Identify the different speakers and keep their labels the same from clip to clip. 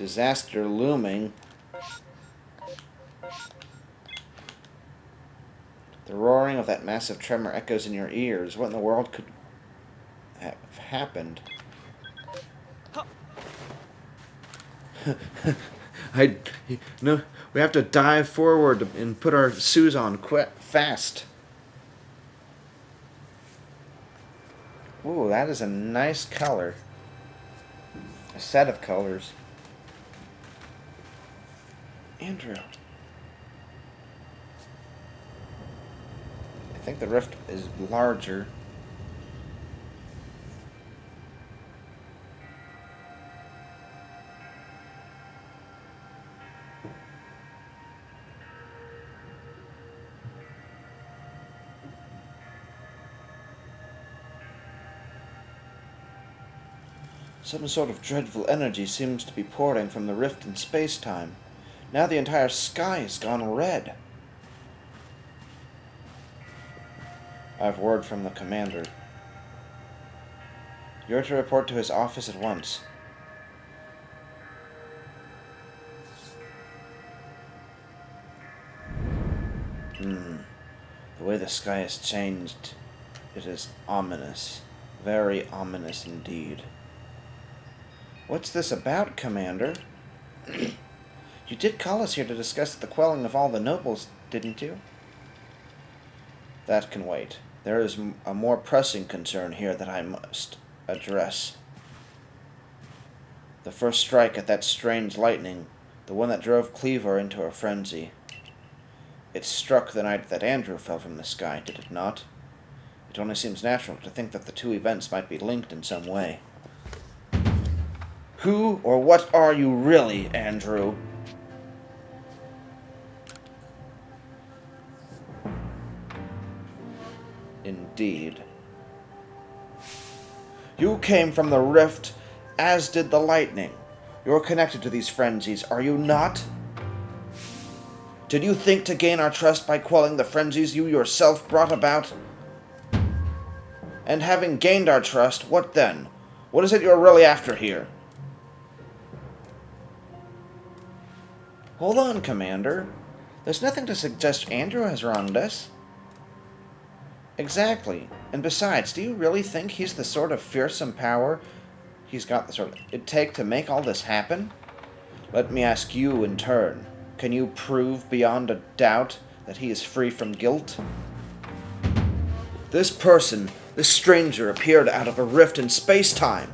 Speaker 1: Disaster looming. The roaring of that massive tremor echoes in your ears. What in the world could have happened? I no. We have to dive forward and put our shoes on fast. Ooh, that is a nice color. A set of colors. Andrew. I think the rift is larger. Some sort of dreadful energy seems to be pouring from the rift in space-time. Now the entire sky has gone red. I have word from the commander. You're to report to his office at once. The way the sky has changed, it is ominous. Very ominous indeed. What's this about, Commander? You did call us here to discuss the quelling of all the nobles, didn't you? That can wait. There is a more pressing concern here that I must address. The first strike at that strange lightning, the one that drove Cleaver into a frenzy. It struck the night that Andrew fell from the sky, did it not? It only seems natural to think that the two events might be linked in some way. Who or what are you really, Andrew? Indeed. You came from the rift, as did the lightning. You're connected to these frenzies, are you not? Did you think to gain our trust by quelling the frenzies you yourself brought about? And having gained our trust, what then? What is it you're really after here? Hold on, Commander. There's nothing to suggest Andrew has wronged us. Exactly. And besides, do you really think he's the sort of fearsome power he's got the sort of it'd take to make all this happen? Let me ask you in turn. Can you prove beyond a doubt that he is free from guilt? This person, this stranger, appeared out of a rift in space-time.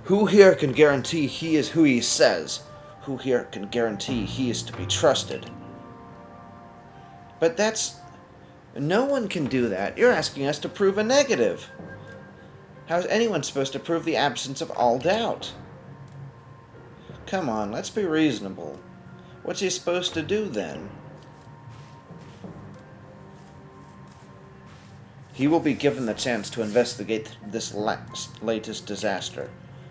Speaker 1: Who here can guarantee he is who he says? Who here can guarantee he is to be trusted? But that's... No one can do that. You're asking us to prove a negative. How is anyone supposed to prove the absence of all doubt? Come on, let's be reasonable. What's he supposed to do then? He will be given the chance to investigate this latest disaster,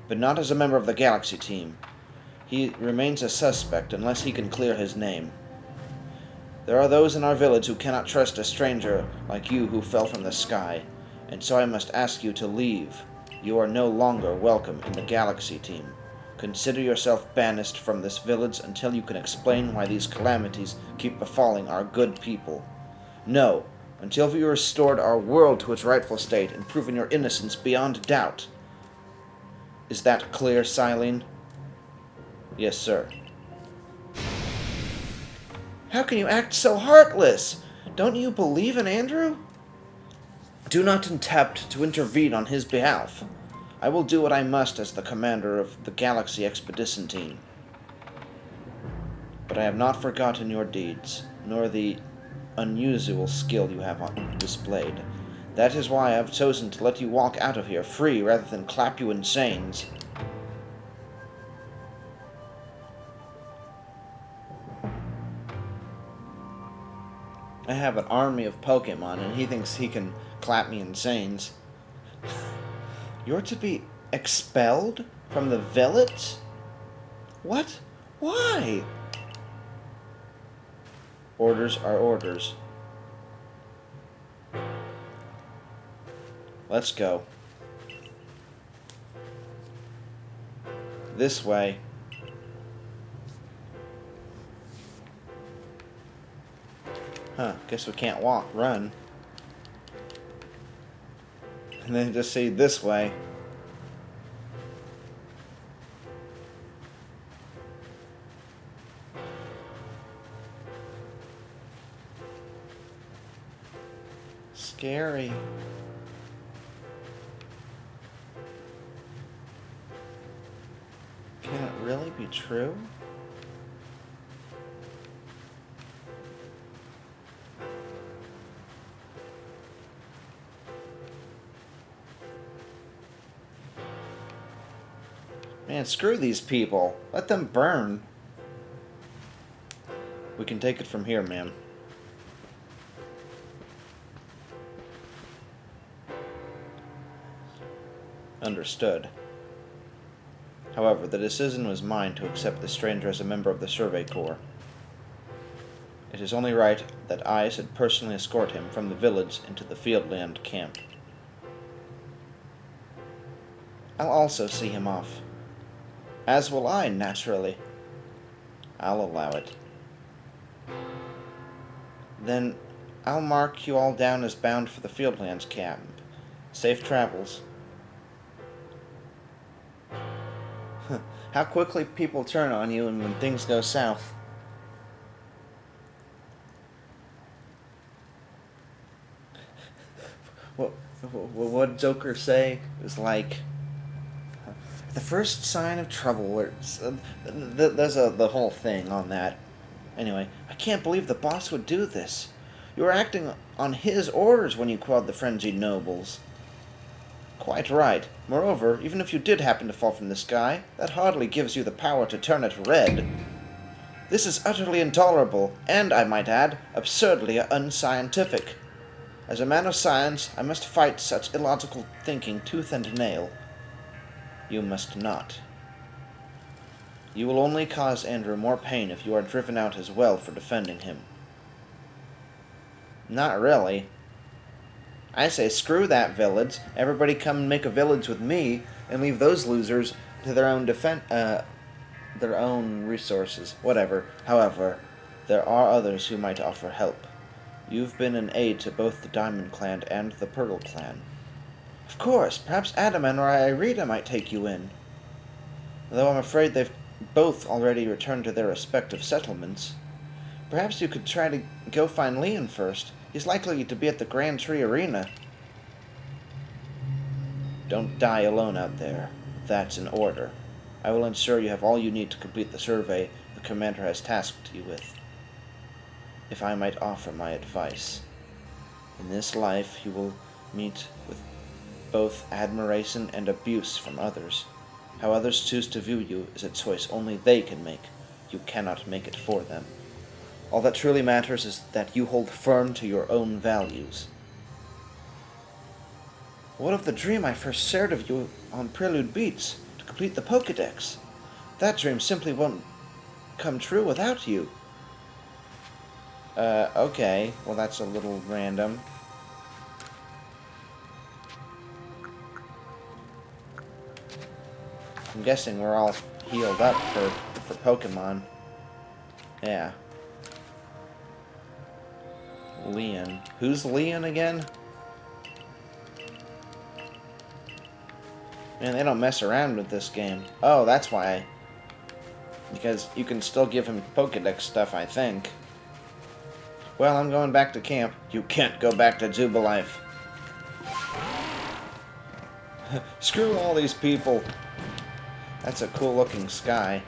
Speaker 1: but not as a member of the Galaxy team. He remains a suspect unless he can clear his name. There are those in our village who cannot trust a stranger like you who fell from the sky, and so I must ask you to leave. You are no longer welcome in the Galaxy team. Consider yourself banished from this village until you can explain why these calamities keep befalling our good people. No, until you restored our world to its rightful state and proven your innocence beyond doubt. Is that clear, Silene? Yes, sir. How can you act so heartless? Don't you believe in Andrew? Do not attempt to intervene on his behalf. I will do what I must as the commander of the Galaxy Expedition Team. But I have not forgotten your deeds, nor the unusual skill you have displayed. That is why I have chosen to let you walk out of here free rather than clap you in chains. I have an army of Pokemon, and he thinks he can clap me in chains. You're to be expelled from the village? What? Why? Orders are orders. Let's go. This way. Huh, guess we can't run. And then just see this way. Scary. Can it really be true? Man, screw these people. Let them burn. We can take it from here, ma'am. Understood. However, the decision was mine to accept the stranger as a member of the Survey Corps. It is only right that I should personally escort him from the village into the Fieldland camp. I'll also see him off. As will I, naturally. I'll allow it. Then I'll mark you all down as bound for the Fieldlands camp. Safe travels. How quickly people turn on you and when things go south. What did Joker say? It was like, the first sign of trouble. There's the whole thing on that. Anyway, I can't believe the boss would do this. You were acting on his orders when you quelled the frenzied nobles. Quite right. Moreover, even if you did happen to fall from the sky, that hardly gives you the power to turn it red. This is utterly intolerable, and, I might add, absurdly unscientific. As a man of science, I must fight such illogical thinking tooth and nail. You must not. You will only cause Andrew more pain if you are driven out as well for defending him. Not really. I say screw that village. Everybody come and make a village with me, and leave those losers to their own their own resources. Whatever. However, there are others who might offer help. You've been an aid to both the Diamond Clan and the Pearl Clan. Of course, perhaps Adaman or Irina might take you in. Though I'm afraid they've both already returned to their respective settlements. Perhaps you could try to go find Leon first. He's likely to be at the Grand Tree Arena. Don't die alone out there. That's an order. I will ensure you have all you need to complete the survey the commander has tasked you with. If I might offer my advice. In this life you will meet with both admiration and abuse from others. How others choose to view you is a choice only they can make. You cannot make it for them. All that truly matters is that you hold firm to your own values. What of the dream I first shared of you on Prelude Beach to complete the Pokédex? That dream simply won't come true without you. Okay. Well, that's a little random. I'm guessing we're all healed up for Pokemon. Yeah. Leon. Who's Leon again? Man, they don't mess around with this game. Oh, that's why. Because you can still give him Pokédex stuff, I think. Well, I'm going back to camp. You can't go back to Jubilife. Screw all these people. That's a cool looking sky.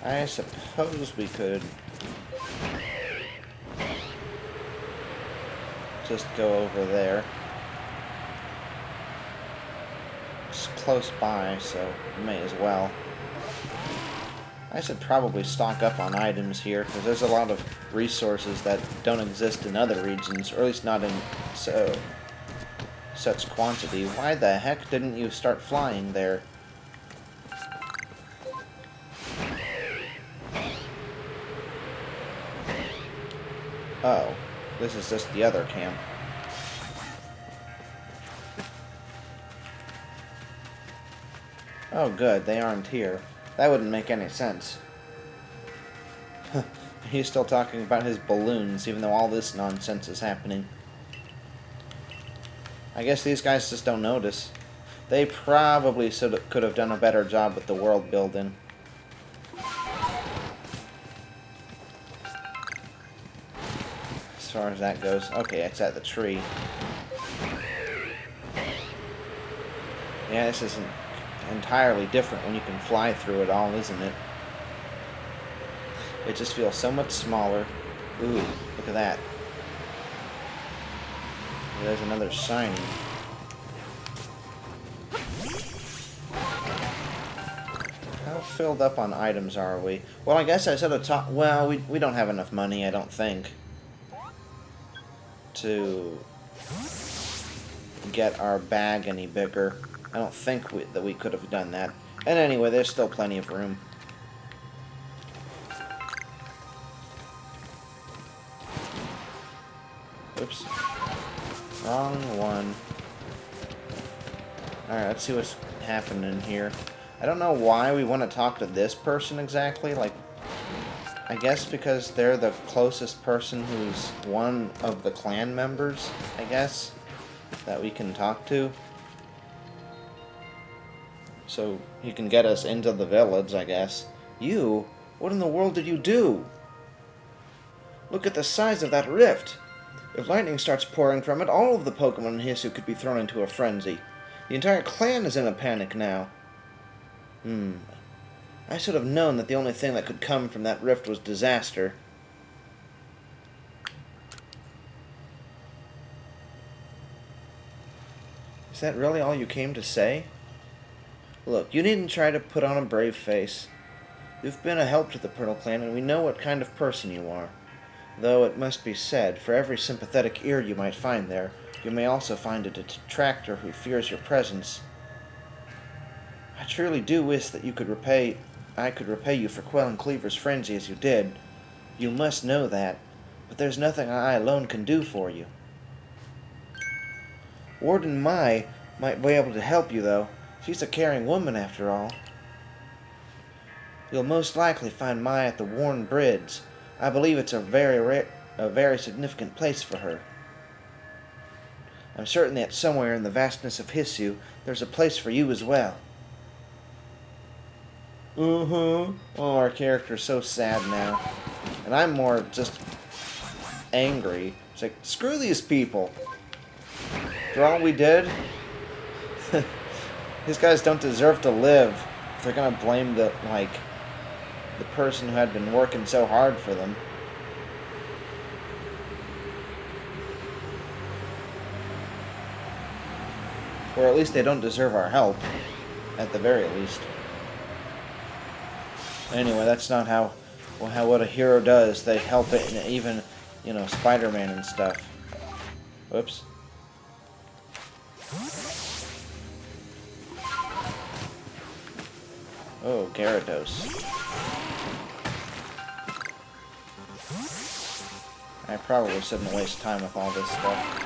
Speaker 1: I suppose we could just go over there. It's close by, so we may as well. I should probably stock up on items here, because there's a lot of resources that don't exist in other regions, or at least not in such quantity. Why the heck didn't you start flying there? Oh, this is just the other camp. Oh good, they aren't here. That wouldn't make any sense. He's still talking about his balloons, even though all this nonsense is happening. I guess these guys just don't notice. They probably could have done a better job with the world building. As far as that goes. Okay, it's at the tree. Yeah, this isn't entirely different when you can fly through it all, isn't it? It just feels so much smaller. Ooh, look at that. There's another shiny. How filled up on items are we? Well, I guess I said at the top. Well, we don't have enough money, I don't think, to get our bag any bigger. I don't think that we could have done that. And anyway, there's still plenty of room. Oops. Wrong one. Alright, let's see what's happening here. I don't know why we want to talk to this person exactly. Like, I guess because they're the closest person who's one of the clan members, I guess, that we can talk to. So he can get us into the village, I guess. You? What in the world did you do? Look at the size of that rift. If lightning starts pouring from it, all of the Pokemon in Hisui could be thrown into a frenzy. The entire clan is in a panic now. I should have known that the only thing that could come from that rift was disaster. Is that really all you came to say? Look, you needn't try to put on a brave face. You've been a help to the Pearl Clan, and we know what kind of person you are. Though it must be said, for every sympathetic ear you might find there, you may also find a detractor who fears your presence. I truly do wish that I could repay you for quelling Cleaver's frenzy as you did. You must know that, but there's nothing I alone can do for you. Warden Mai might be able to help you, though. She's a caring woman, after all. You'll most likely find Mai at the Worn Bridge. I believe it's a very significant place for her. I'm certain that somewhere in the vastness of Hisui, there's a place for you as well. Oh, our character's so sad now. And I'm more just angry. It's like, screw these people. For all we did, these guys don't deserve to live. If they're gonna blame the person who had been working so hard for them. Or at least they don't deserve our help. At the very least. Anyway, that's not how what a hero does. They help it, and even, Spider-Man and stuff. Whoops. Oh, Gyarados. I probably shouldn't waste time with all this stuff.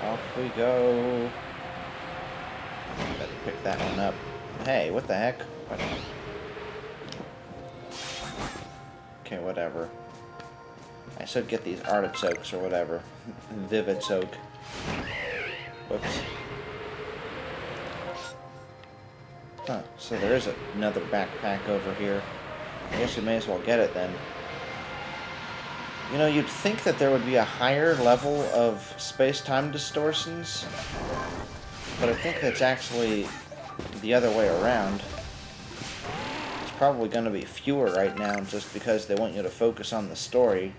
Speaker 1: Off we go. Better pick that one up. Hey, what the heck? Okay, whatever. I should get these artichokes or whatever. Vivid soak. Whoops. Huh, so there is another backpack over here. I guess we may as well get it then. You'd think that there would be a higher level of space-time distortions, but I think that's actually the other way around. It's probably going to be fewer right now just because they want you to focus on the story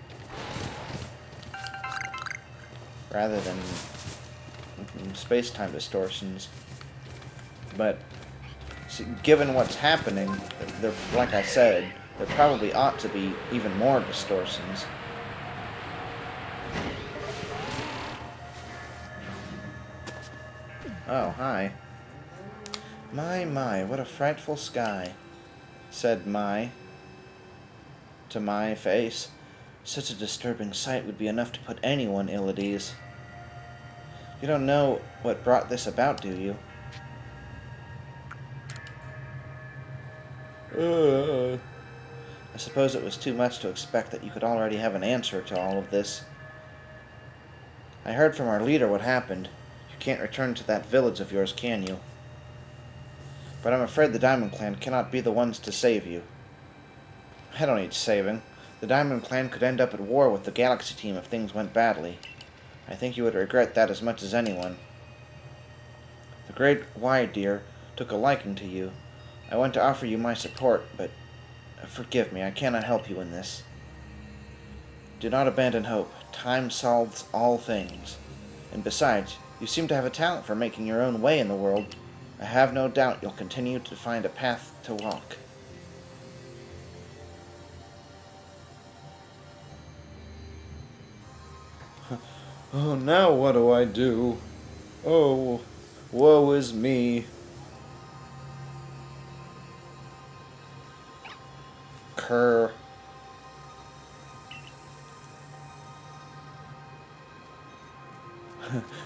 Speaker 1: rather than space-time distortions. But given what's happening, like I said, there probably ought to be even more distortions. Oh, hi. My, what a frightful sky, said Mai to my face. Such a disturbing sight would be enough to put anyone ill at ease. You don't know what brought this about, do you? I suppose it was too much to expect that you could already have an answer to all of this. I heard from our leader what happened. You can't return to that village of yours, can you? But I'm afraid the Diamond Clan cannot be the ones to save you. I don't need saving. The Diamond Clan could end up at war with the Galaxy Team if things went badly. I think you would regret that as much as anyone. The Great Wide Deer took a liking to you. I want to offer you my support, but forgive me, I cannot help you in this. Do not abandon hope. Time solves all things. And besides, you seem to have a talent for making your own way in the world. I have no doubt you'll continue to find a path to walk. Oh, now what do I do? Oh, woe is me. Kerr.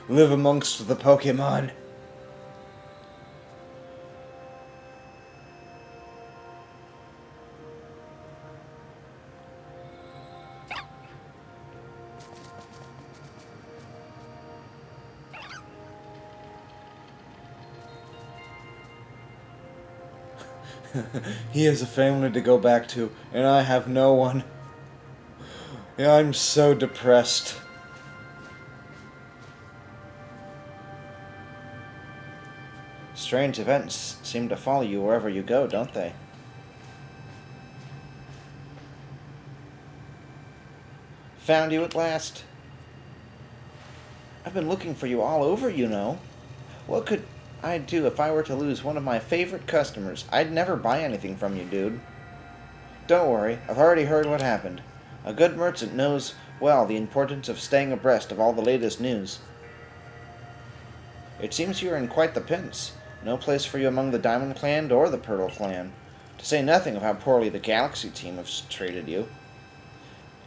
Speaker 1: Live amongst the Pokemon. He has a family to go back to, and I have no one. Yeah, I'm so depressed. Strange events seem to follow you wherever you go, don't they? Found you at last. I've been looking for you all over, you know. What could I do if I were to lose one of my favorite customers? I'd never buy anything from you, dude. Don't worry, I've already heard what happened. A good merchant knows well the importance of staying abreast of all the latest news. It seems you are in quite the pinch. No place for you among the Diamond Clan or the Pearl Clan, to say nothing of how poorly the Galaxy Team have treated you.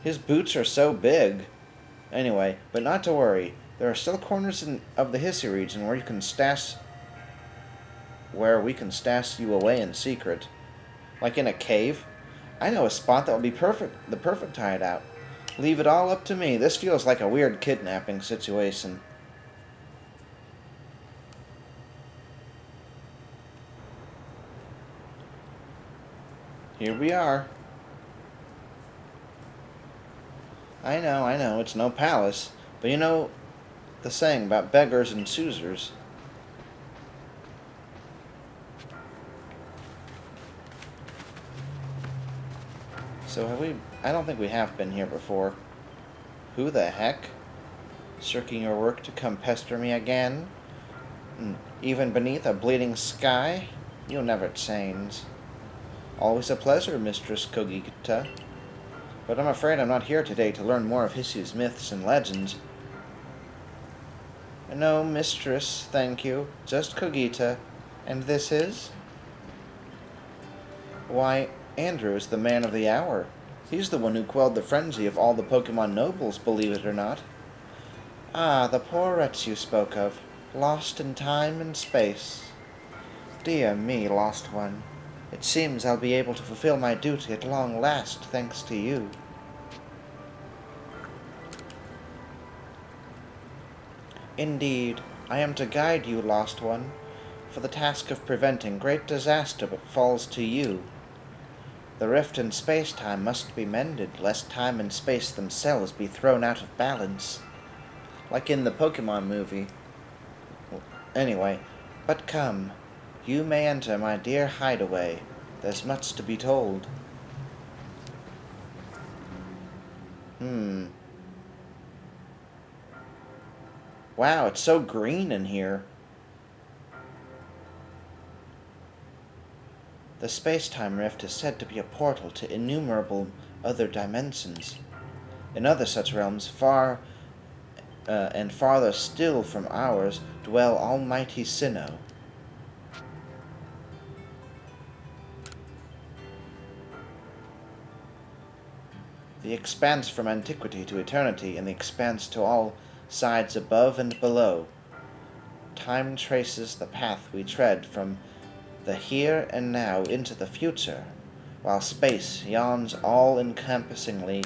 Speaker 1: His boots are so big. Anyway, but not to worry. There are still corners of the Hissy region where we can stash you away in secret. Like in a cave. I know a spot that would be the perfect hideout. Leave it all up to me. This feels like a weird kidnapping situation. Here we are. I know, it's no palace. But you know the saying about beggars and choosers. So have we... I don't think we have been here before. Who the heck? Shirking your work to come pester me again? Even beneath a bleeding sky? You'll never change. Always a pleasure, Mistress Kogita. But I'm afraid I'm not here today to learn more of Hissy's myths and legends. No, Mistress, thank you. Just Kogita. And this is? Why, Andrew is the man of the hour. He's the one who quelled the frenzy of all the Pokemon nobles, believe it or not. Ah, the poor wretch you spoke of, lost in time and space. Dear me, lost one. It seems I'll be able to fulfill my duty at long last, thanks to you. Indeed, I am to guide you, lost one, for the task of preventing great disaster falls to you. The rift in space-time must be mended, lest time and space themselves be thrown out of balance. Like in the Pokemon movie. Anyway, but come, you may enter my dear hideaway. There's much to be told. Wow, it's so green in here. The space-time rift is said to be a portal to innumerable other dimensions. In other such realms, far and farther still from ours, dwell almighty Sinnoh. The expanse from antiquity to eternity, and the expanse to all sides above and below. Time traces the path we tread from the here and now into the future, while space yawns encompassingly,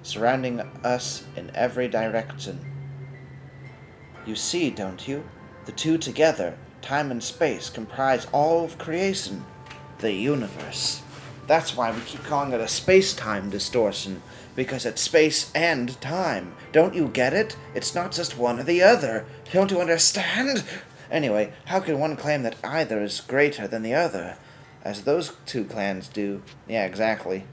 Speaker 1: surrounding us in every direction. You see, don't you? The two together, time and space, comprise all of creation, the universe. That's why we keep calling it a space-time distortion, because it's space and time. Don't you get it? It's not just one or the other. Don't you understand? Anyway, how can one claim that either is greater than the other, as those two clans do? Yeah, exactly.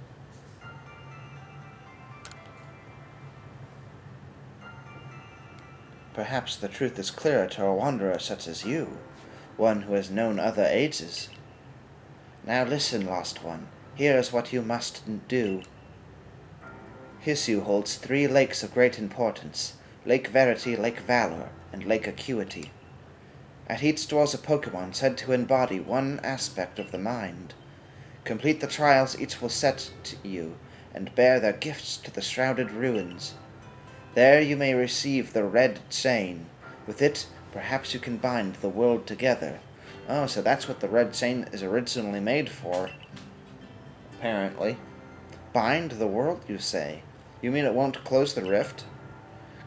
Speaker 1: Perhaps the truth is clearer to a wanderer such as you, one who has known other ages. Now listen, lost one. Here is what you must do. Hissu holds 3 lakes of great importance: Lake Verity, Lake Valor, and Lake Acuity. At each dwells a Pokemon said to embody one aspect of the mind. Complete the trials each will set to you, and bear their gifts to the shrouded ruins. There you may receive the red chain. With it, perhaps you can bind the world together. Oh, so that's what the red chain is originally made for. Apparently. Bind the world, you say? You mean it won't close the rift?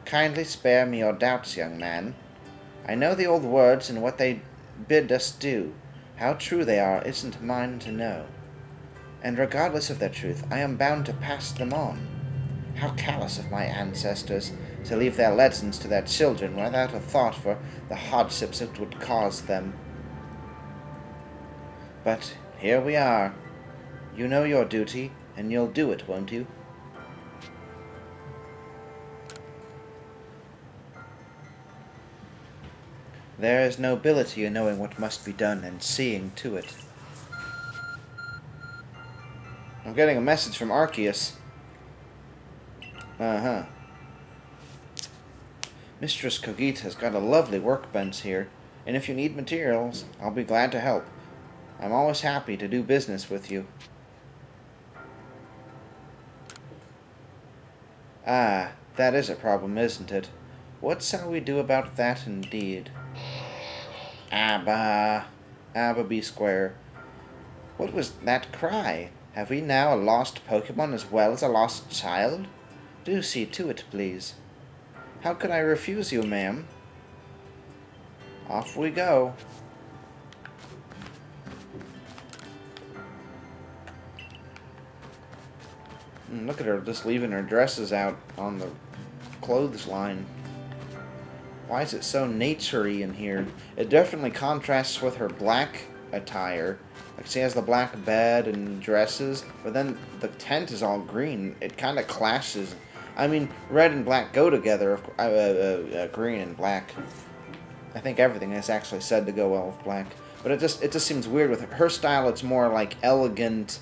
Speaker 1: Kindly spare me your doubts, young man. I know the old words and what they bid us do. How true they are isn't mine to know. And regardless of their truth, I am bound to pass them on. How callous of my ancestors to leave their legends to their children without a thought for the hardships it would cause them. But here we are. You know your duty, and you'll do it, won't you? There is nobility in knowing what must be done and seeing to it. I'm getting a message from Arceus. Uh-huh. Mistress Kogita's got a lovely workbench here, and if you need materials, I'll be glad to help. I'm always happy to do business with you. Ah, that is a problem, isn't it? What shall we do about that indeed? Abba B square. What was that cry? Have we now a lost Pokemon as well as a lost child? Do see to it, please. How could I refuse you, ma'am? Off we go. Look at her just leaving her dresses out on the clothesline. Why is it so naturey in here? It definitely contrasts with her black attire. Like she has the black bed and dresses, but then the tent is all green. It kind of clashes. I mean, red and black go together. Green and black. I think everything is actually said to go well with black. But it just seems weird with her. Her style, it's more like elegant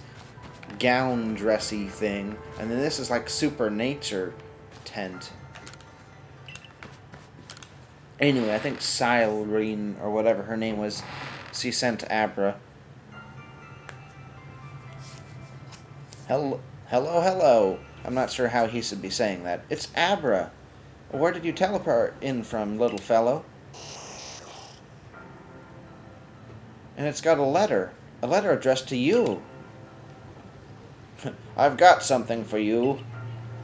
Speaker 1: gown dressy thing, and then this is like super nature tent. Anyway, I think Cyrene, or whatever her name was, she sent Abra. Hello. I'm not sure how he should be saying that. It's Abra. Where did you teleport in from, little fellow? And it's got a letter addressed to you. I've got something for you.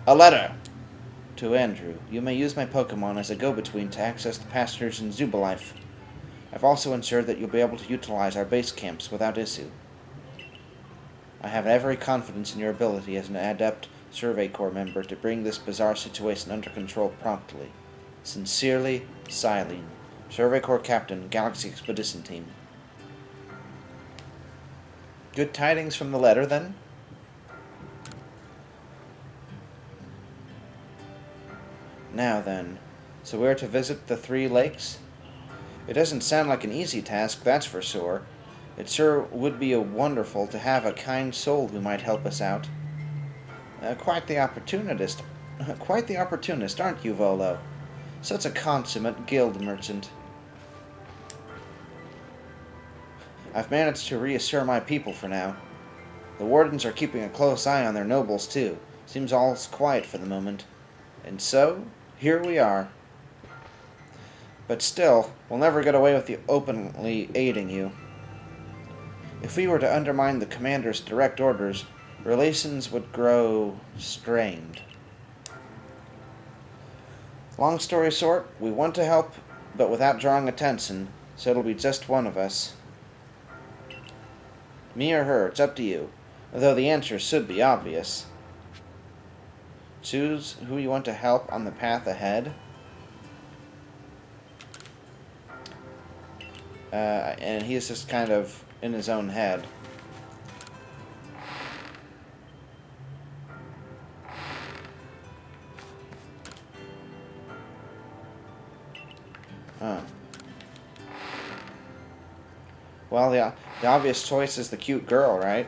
Speaker 1: A letter. To Andrew. You may use my Pokemon as a go-between to access the pastures in Zubalife. I've also ensured that you'll be able to utilize our base camps without issue. I have every confidence in your ability as an adept Survey Corps member to bring this bizarre situation under control promptly. Sincerely, Cyrene, Survey Corps Captain, Galaxy Expedition Team. Good tidings from the letter, then? Now then, so we're to visit the 3 lakes? It doesn't sound like an easy task, that's for sure. It sure would be wonderful to have a kind soul who might help us out. Quite the opportunist, aren't you, Volo? Such a consummate guild merchant. I've managed to reassure my people for now. The wardens are keeping a close eye on their nobles, too. Seems all's quiet for the moment. And so, here we are. But still, we'll never get away with you openly aiding you. If we were to undermine the commander's direct orders, relations would grow strained. Long story short, we want to help, but without drawing attention, so it'll be just one of us. Me or her, it's up to you, although the answer should be obvious. Choose who you want to help on the path ahead. And he's just kind of in his own head. Huh. Well, the obvious choice is the cute girl, right?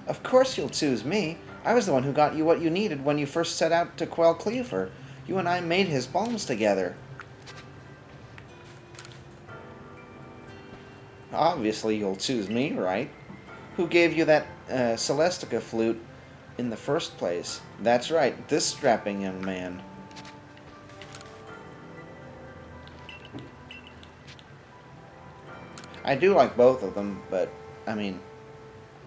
Speaker 1: Of course you'll choose me. I was the one who got you what you needed when you first set out to quell Cleaver. You and I made his bombs together. Obviously you'll choose me, right? Who gave you that Celestica flute in the first place? That's right, this strapping young man. I do like both of them, but, I mean,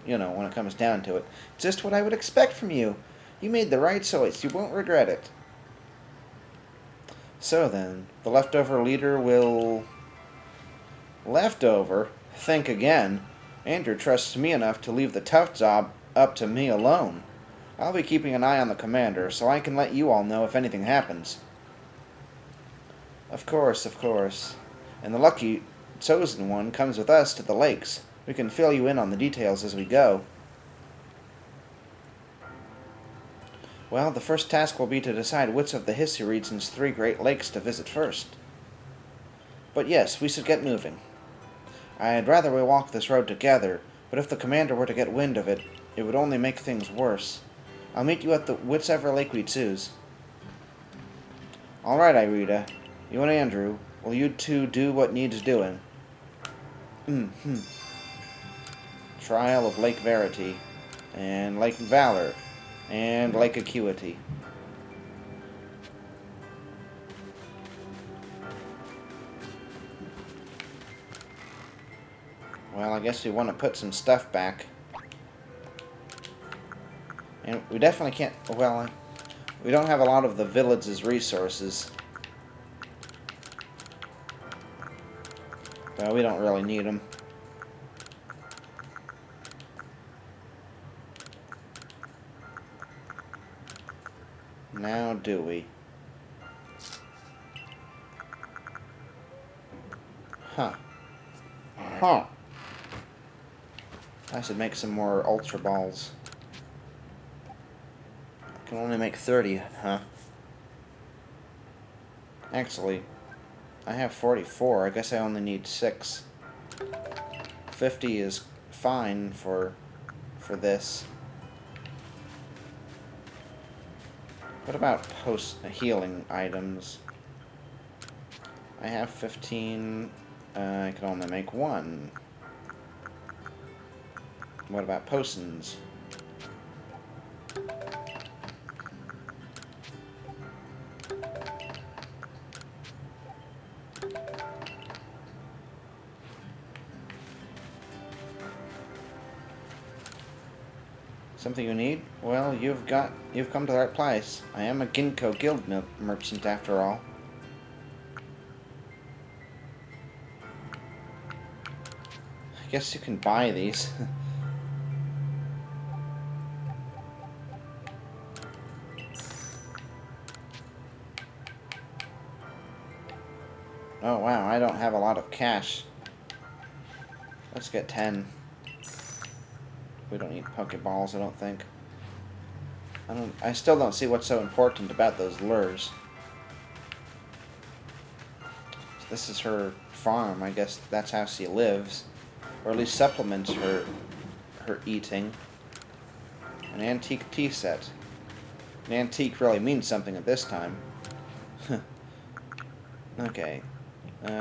Speaker 1: you know, when it comes down to it, just what I would expect from you. You made the right choice. You won't regret it. So then, the leftover leader will... Leftover? Think again. Andrew trusts me enough to leave the tough job up to me alone. I'll be keeping an eye on the commander, so I can let you all know if anything happens. Of course, of course. And the lucky chosen one comes with us to the lakes. We can fill you in on the details as we go. Well, the first task will be to decide which of the Hissy region's 3 Great Lakes to visit first. But yes, we should get moving. I'd rather we walk this road together, but if the commander were to get wind of it, it would only make things worse. I'll meet you at whichever lake we choose. All right, Irita. You and Andrew, will you two do what needs doing? Trial of Lake Verity, and Lake Valor, and Lake Acuity. Well, I guess we want to put some stuff back. And we definitely can't... Well, we don't have a lot of the village's resources. Well, we don't really need them. Now do we? Huh. Huh. I should make some more Ultra Balls. I can only make 30, huh? Actually, I have 44. I guess I only need 6. 50 is fine for this. What about post-healing items? I have 15. I can only make 1. What about potions? Something you need? Well, you've come to the right place. I am a Ginkgo guild merchant after all. I guess you can buy these. Oh wow, I don't have a lot of cash. Let's get 10. We don't need Pokeballs, I don't think. I still don't see what's so important about those lures. This is her farm, I guess that's how she lives. Or at least supplements her eating. An antique tea set. An antique really means something at this time. Okay.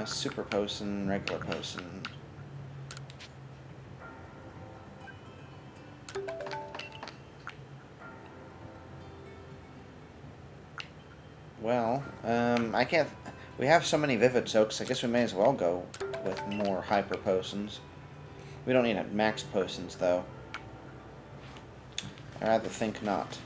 Speaker 1: Super potion, regular potion. Well, I can't... We have so many Vivid Soaks, I guess we may as well go with more hyper potions. We don't need max potions, though. I'd rather think not.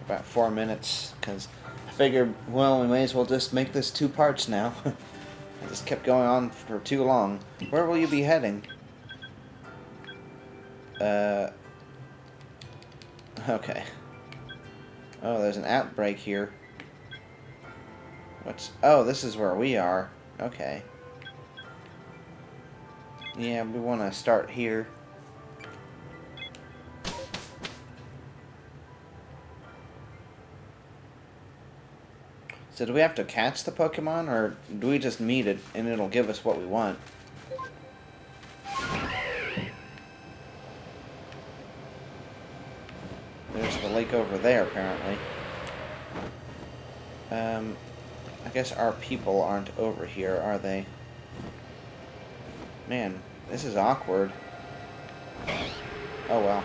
Speaker 1: About 4 minutes, because I figured, well, we may as well just make this 2 parts now. I just kept going on for too long. Where will you be heading? Okay. Oh, there's an outbreak here. Oh, this is where we are. Okay. Yeah, we want to start here. So do we have to catch the Pokemon, or do we just meet it and it'll give us what we want? There's the lake over there, apparently. I guess our people aren't over here, are they? Man, this is awkward. Oh well.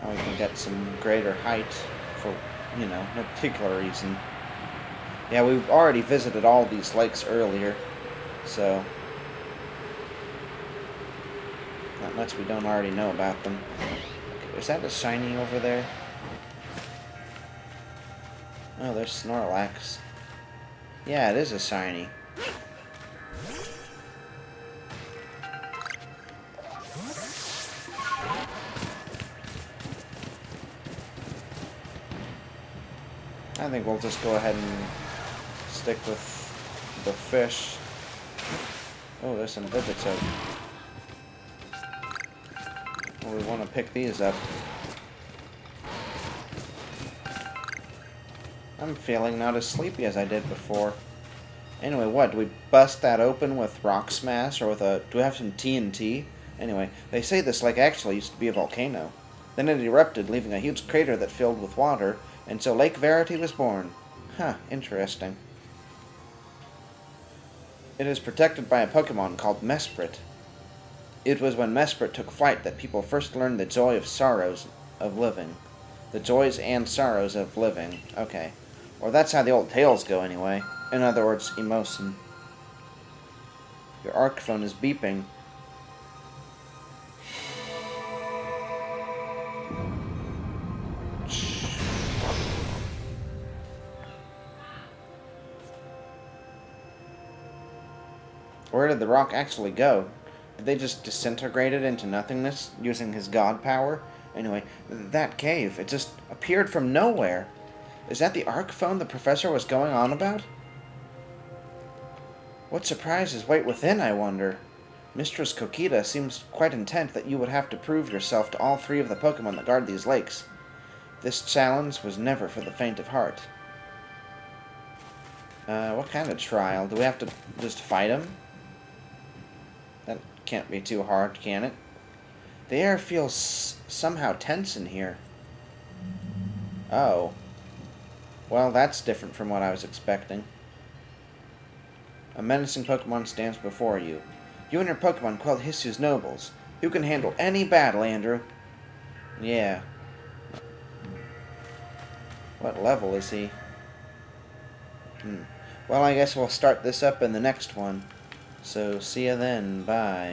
Speaker 1: Now we can get some greater height for, you know, no particular reason. Yeah, we've already visited all these lakes earlier, so not much we don't already know about them. Okay, is that a shiny over there? Oh, there's Snorlax. Yeah, it is a shiny. I think we'll just go ahead and stick with the fish. Oh, there's some Vivitope. Well, we want to pick these up. I'm feeling not as sleepy as I did before. Anyway, what? Do we bust that open with Rock Smash, or with a... do we have some TNT? Anyway, they say this lake actually used to be a volcano. Then it erupted, leaving a huge crater that filled with water, and so Lake Verity was born. Huh, interesting. It is protected by a Pokemon called Mesprit. It was when Mesprit took flight that people first learned the joy of sorrows of living. The joys and sorrows of living. Okay. Well, that's how the old tales go anyway. In other words, emotion. Your arc phone is beeping. Where did the rock actually go? Did they just disintegrate it into nothingness using his god power? Anyway, that cave, it just appeared from nowhere. Is that the arc phone the professor was going on about? What surprises wait within, I wonder? Mistress Kokita seems quite intent that you would have to prove yourself to all 3 of the Pokemon that guard these lakes. This challenge was never for the faint of heart. What kind of trial? Do we have to just fight him? That can't be too hard, can it? The air feels somehow tense in here. Oh. Well, that's different from what I was expecting. A menacing Pokemon stands before you. You and your Pokemon quelled Hissu's nobles. You can handle any battle, Andrew. Yeah. What level is he? Well, I guess we'll start this up in the next one. So, see ya then. Bye.